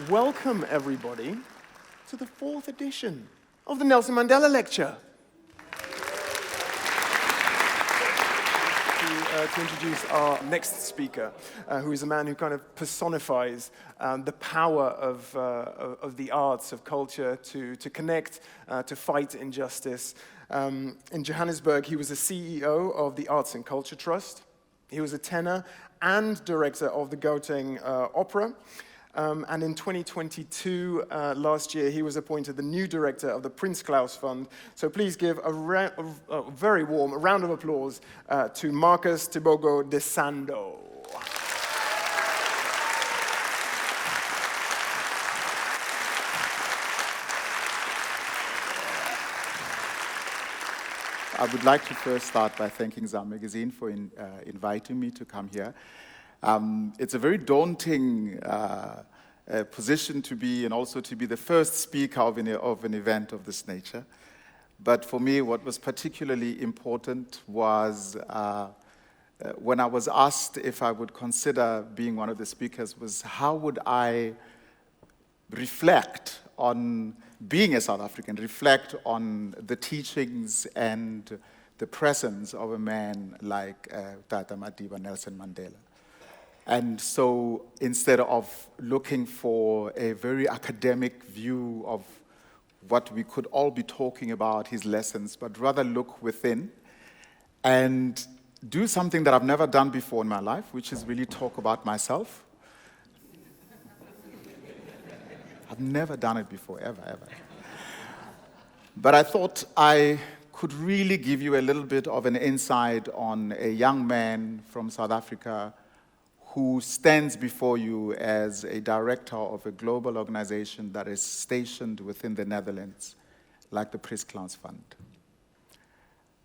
welcome everybody to the 4th edition of the Nelson Mandela Lecture. To introduce our next speaker, who is a man who kind of personifies the power of the arts, of culture, to connect, to fight injustice. In Johannesburg, he was the CEO of the Arts and Culture Trust. He was a tenor and director of the Gauteng Opera. And in 2022, last year, he was appointed the new director of the Prince Claus Fund. So please give a very warm round of applause to Marcus Tebogo Desando. I would like to first start by thanking ZAM magazine for inviting me to come here. It's a very daunting position to be, and also to be the first speaker of an event of this nature. But for me, what was particularly important was when I was asked if I would consider being one of the speakers, was how would I reflect on being a South African, reflect on the teachings and the presence of a man like Tata Madiba, Nelson Mandela. And so instead of looking for a very academic view of what we could all be talking about, his lessons, but rather look within and do something that I've never done before in my life, which is really talk about myself. I've never done it before, ever. But I thought I could really give you a little bit of an insight on a young man from South Africa who stands before you as a director of a global organization that is stationed within the Netherlands, like the Prince Claus Fund.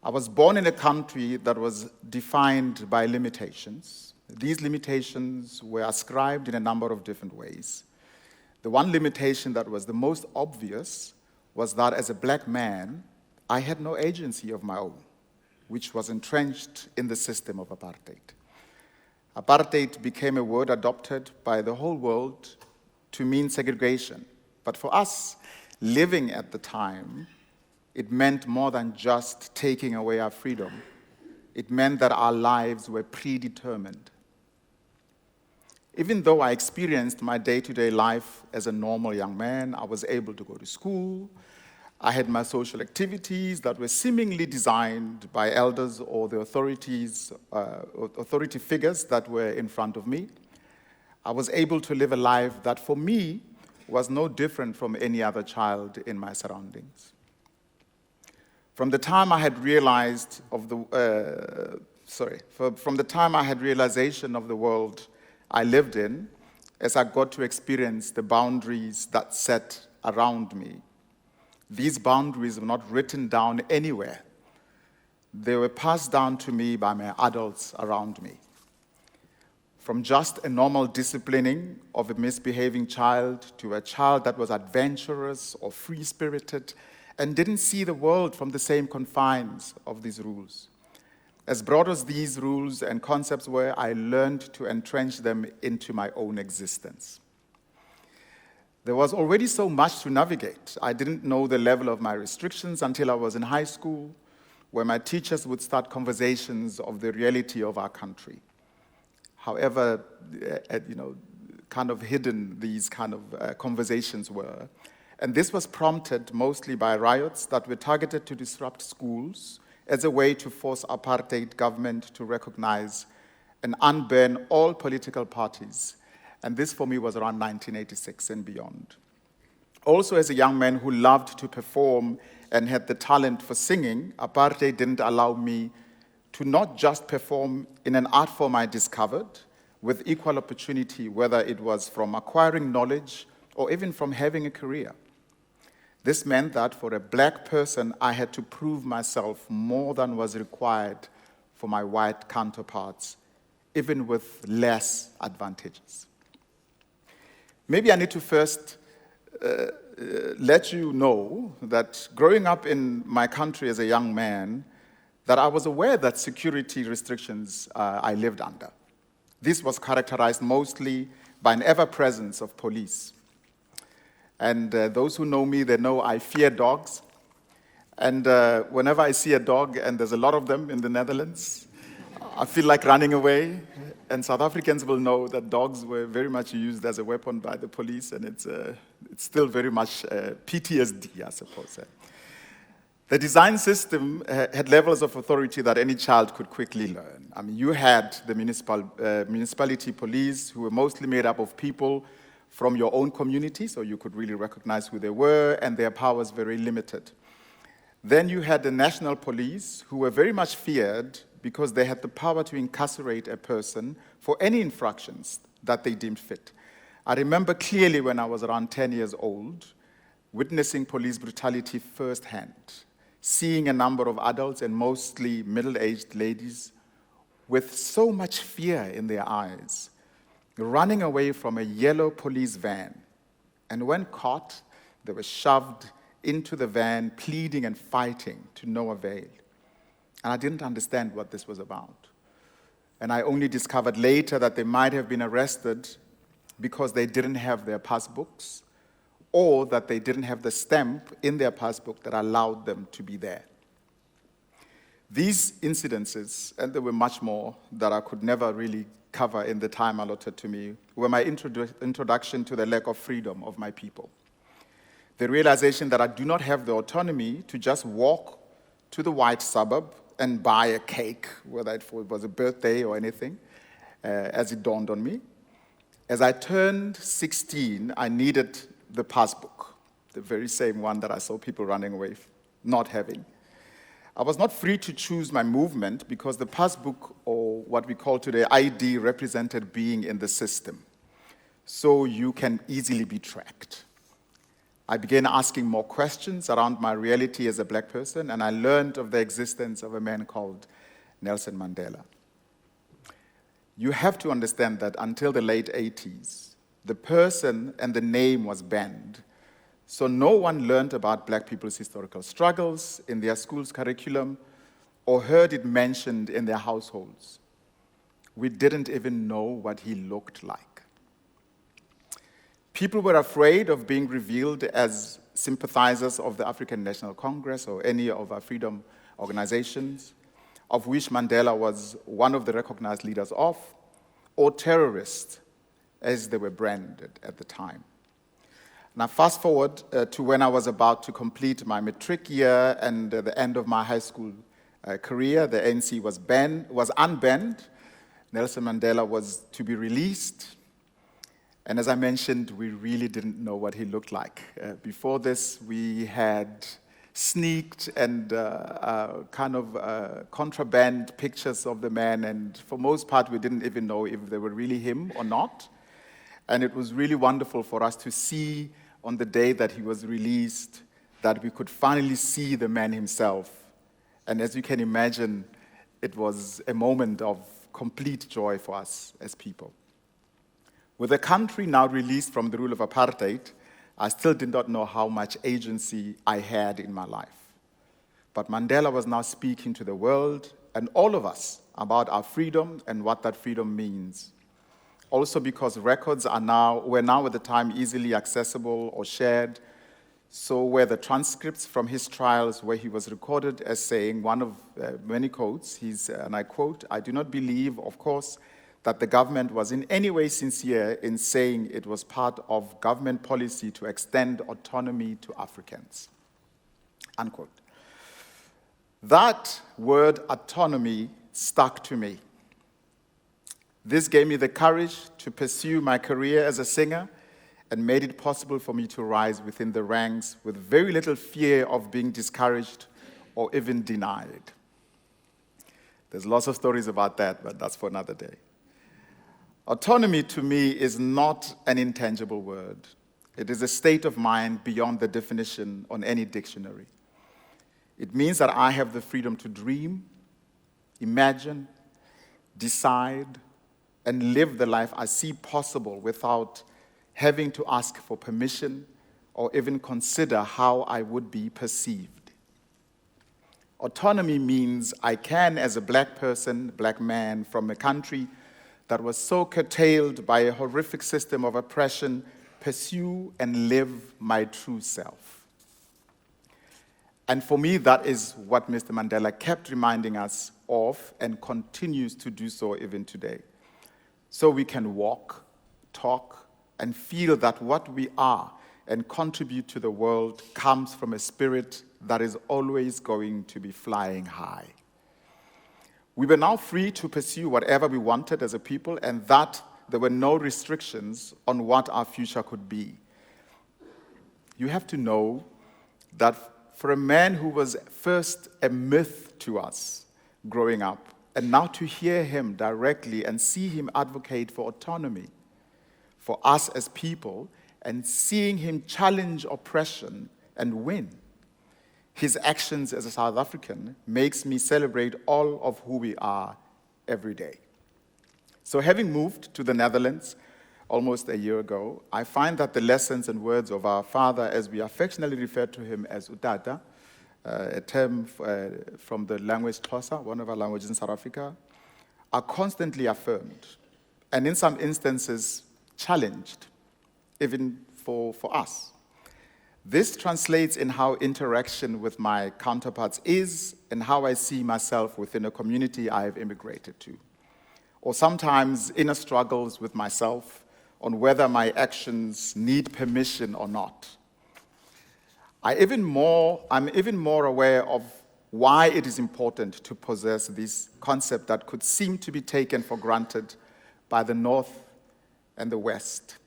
I was born in a country that was defined by limitations. These limitations were ascribed in a number of different ways. The one limitation that was the most obvious was that as a black man, I had no agency of my own, which was entrenched in the system of apartheid. Apartheid became a word adopted by the whole world to mean segregation. But for us, living at the time, it meant more than just taking away our freedom. It meant that our lives were predetermined. Even though I experienced my day-to-day life as a normal young man, I was able to go to school. I had my social activities that were seemingly designed by elders or the authority figures that were in front of me. I was able to live a life that for me was no different from any other child in my surroundings. From the time I had realized from the time I had realization of the world I lived in, as I got to experience the boundaries that set around me. These boundaries were not written down anywhere. They were passed down to me by my adults around me. From just a normal disciplining of a misbehaving child to a child that was adventurous or free-spirited and didn't see the world from the same confines of these rules. As broad as these rules and concepts were, I learned to entrench them into my own existence. There was already so much to navigate. I didn't know the level of my restrictions until I was in high school, where my teachers would start conversations of the reality of our country. However, kind of hidden these kind of conversations were. And this was prompted mostly by riots that were targeted to disrupt schools as a way to force apartheid government to recognize and unban all political parties. And this for me was around 1986 and beyond. Also, as a young man who loved to perform and had the talent for singing, apartheid didn't allow me to not just perform in an art form I discovered with equal opportunity, whether it was from acquiring knowledge or even from having a career. This meant that for a black person, I had to prove myself more than was required for my white counterparts, even with less advantages. Maybe I need to first let you know that growing up in my country as a young man, that I was aware that security restrictions I lived under. This was characterized mostly by an ever-presence of police. And those who know me, they know I fear dogs. And whenever I see a dog, and there's a lot of them in the Netherlands, I feel like running away. And South Africans will know that dogs were very much used as a weapon by the police, and it's still very much PTSD, I suppose. The design system had levels of authority that any child could quickly learn. I mean, you had the municipality police, who were mostly made up of people from your own community, so you could really recognize who they were, and their powers very limited. Then you had the national police, who were very much feared because they had the power to incarcerate a person for any infractions that they deemed fit. I remember clearly when I was around 10 years old, witnessing police brutality firsthand, seeing a number of adults and mostly middle-aged ladies with so much fear in their eyes, running away from a yellow police van. And when caught, they were shoved into the van, pleading and fighting to no avail. And I didn't understand what this was about. And I only discovered later that they might have been arrested because they didn't have their passbooks, or that they didn't have the stamp in their passbook that allowed them to be there. These incidences, and there were much more that I could never really cover in the time allotted to me, were my introduction to the lack of freedom of my people. The realization that I do not have the autonomy to just walk to the white suburb and buy a cake, whether it was a birthday or anything, as it dawned on me. As I turned 16, I needed the passbook, the very same one that I saw people running away, not having. I was not free to choose my movement because the passbook, or what we call today ID, represented being in the system. So you can easily be tracked. I began asking more questions around my reality as a black person, and I learned of the existence of a man called Nelson Mandela. You have to understand that until the late 80s, the person and the name was banned. So no one learned about black people's historical struggles in their school's curriculum or heard it mentioned in their households. We didn't even know what he looked like. People were afraid of being revealed as sympathizers of the African National Congress or any of our freedom organizations, of which Mandela was one of the recognized leaders of, or terrorists, as they were branded at the time. Now, fast forward to when I was about to complete my matric year and the end of my high school career. The ANC was unbanned. Nelson Mandela was to be released. And as I mentioned, we really didn't know what he looked like. Before this, we had sneaked and contraband pictures of the man, and for most part, we didn't even know if they were really him or not. And it was really wonderful for us to see on the day that he was released that we could finally see the man himself. And as you can imagine, it was a moment of complete joy for us as people. With the country now released from the rule of apartheid, I still did not know how much agency I had in my life. But Mandela was now speaking to the world and all of us about our freedom and what that freedom means. Also because records were now at the time easily accessible or shared, so were the transcripts from his trials where he was recorded as saying one of many quotes, and I quote, "I do not believe, of course, that the government was in any way sincere in saying it was part of government policy to extend autonomy to Africans," unquote. That word autonomy stuck to me. This gave me the courage to pursue my career as a singer and made it possible for me to rise within the ranks with very little fear of being discouraged or even denied. There's lots of stories about that, but that's for another day. Autonomy to me is not an intangible word. It is a state of mind beyond the definition on any dictionary. It means that I have the freedom to dream, imagine, decide, and live the life I see possible without having to ask for permission or even consider how I would be perceived. Autonomy means I can, as a black person, black man from a country that was so curtailed by a horrific system of oppression, pursue and live my true self. And for me, that is what Mr. Mandela kept reminding us of and continues to do so even today. So we can walk, talk, and feel that what we are and contribute to the world comes from a spirit that is always going to be flying high. We were now free to pursue whatever we wanted as a people, and that there were no restrictions on what our future could be. You have to know that for a man who was first a myth to us growing up, and now to hear him directly and see him advocate for autonomy for us as people, and seeing him challenge oppression and win, his actions as a South African makes me celebrate all of who we are every day. So having moved to the Netherlands almost a year ago, I find that the lessons and words of our father, as we affectionately refer to him as Utata, a term from the language Xhosa, one of our languages in South Africa, are constantly affirmed, and in some instances challenged, even for us. This translates in how interaction with my counterparts is and how I see myself within a community I have immigrated to, or sometimes inner struggles with myself on whether my actions need permission or not. I'm even more aware of why it is important to possess this concept that could seem to be taken for granted by the North and the West.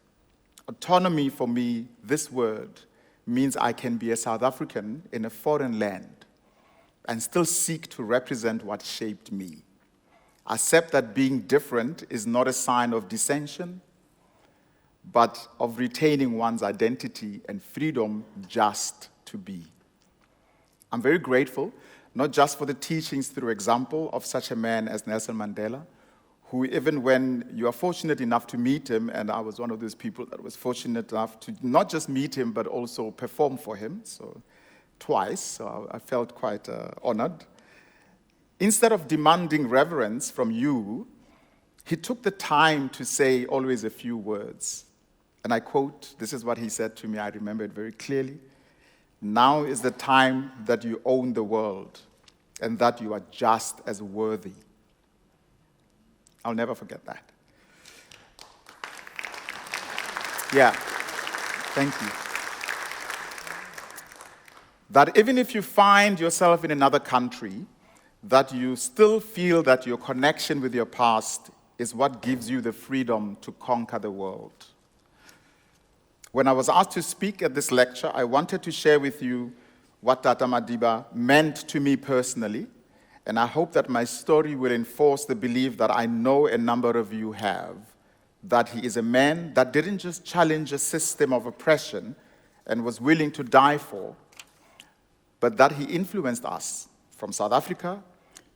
Autonomy, for me, this word, means I can be a South African in a foreign land and still seek to represent what shaped me. Accept that being different is not a sign of dissension, but of retaining one's identity and freedom just to be. I'm very grateful, not just for the teachings through example of such a man as Nelson Mandela, who even when you are fortunate enough to meet him, and I was one of those people that was fortunate enough to not just meet him, but also perform for him, so twice, so I felt quite honored. Instead of demanding reverence from you, he took the time to say always a few words. And I quote, this is what he said to me, I remember it very clearly. Now is the time that you own the world and that you are just as worthy. I'll never forget that. Yeah, thank you. That even if you find yourself in another country, that you still feel that your connection with your past is what gives you the freedom to conquer the world. When I was asked to speak at this lecture, I wanted to share with you what Tata Madiba meant to me personally, and I hope that my story will enforce the belief that I know a number of you have, that he is a man that didn't just challenge a system of oppression and was willing to die for, but that he influenced us from South Africa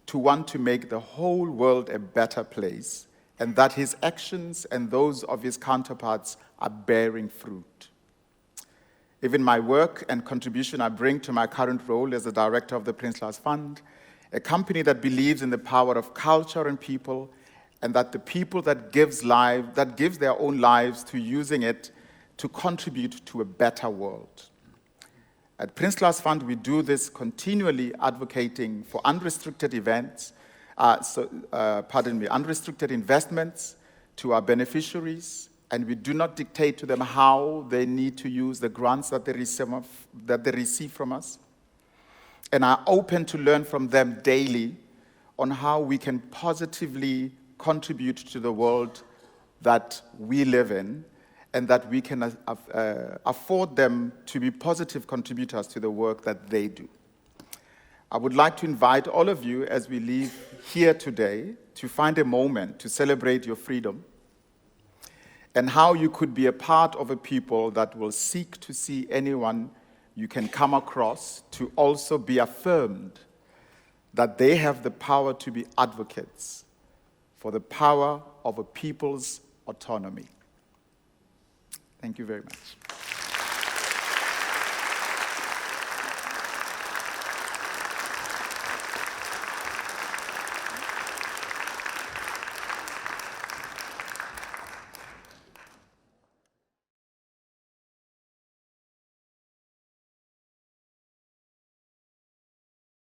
to want to make the whole world a better place, and that his actions and those of his counterparts are bearing fruit. Even my work and contribution I bring to my current role as the director of the Prince Claus Fund, a company that believes in the power of culture and people, and that the people that gives their own lives to using it to contribute to a better world. At Prince Claus Fund, we do this continually advocating for unrestricted unrestricted investments to our beneficiaries, and we do not dictate to them how they need to use the grants that they receive from us, and are open to learn from them daily on how we can positively contribute to the world that we live in, and that we can afford them to be positive contributors to the work that they do. I would like to invite all of you as we leave here today to find a moment to celebrate your freedom and how you could be a part of a people that will seek to see anyone you can come across to also be affirmed that they have the power to be advocates for the power of a people's autonomy. Thank you very much.